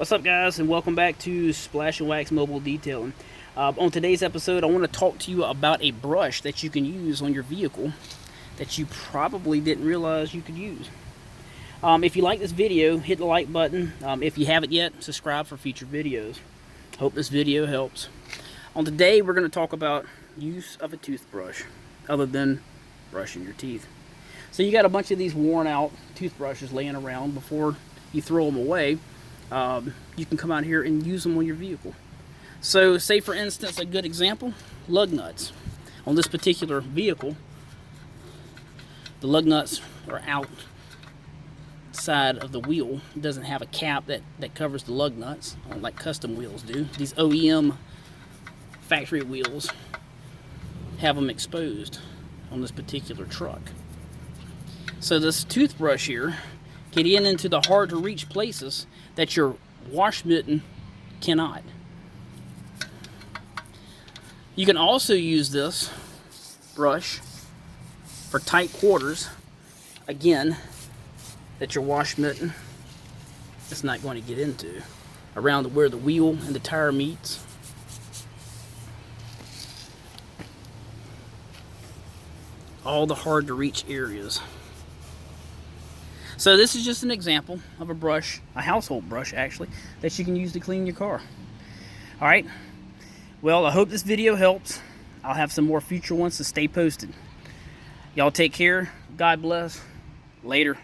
What's up, guys, and welcome back to Splash and Wax Mobile Detailing. On today's episode, I want to talk to you about a brush that you can use on your vehicle that you probably didn't realize you could use. If you like this video, hit the like button. If you haven't yet, subscribe for future videos. Hope this video helps. On today, we're going to talk about use of a toothbrush other than brushing your teeth. So you got a bunch of these worn out toothbrushes laying around. Before you throw them away, you can come out here and use them on your vehicle. So say for instance, a good example, lug nuts. On this particular vehicle, the lug nuts are outside of the wheel. It doesn't have a cap that covers the lug nuts, like custom wheels do. These OEM factory wheels have them exposed on this particular truck. So this toothbrush here can get into the hard to reach places that your wash mitten cannot. You can also use this brush for tight quarters, again, that your wash mitten is not going to get into, around where the wheel and the tire meets. All the hard to reach areas. So this is just an example of a brush, a household brush actually, that you can use to clean your car. Alright, well, I hope this video helps. I'll have some more future ones, so stay posted. Y'all take care, God bless, later.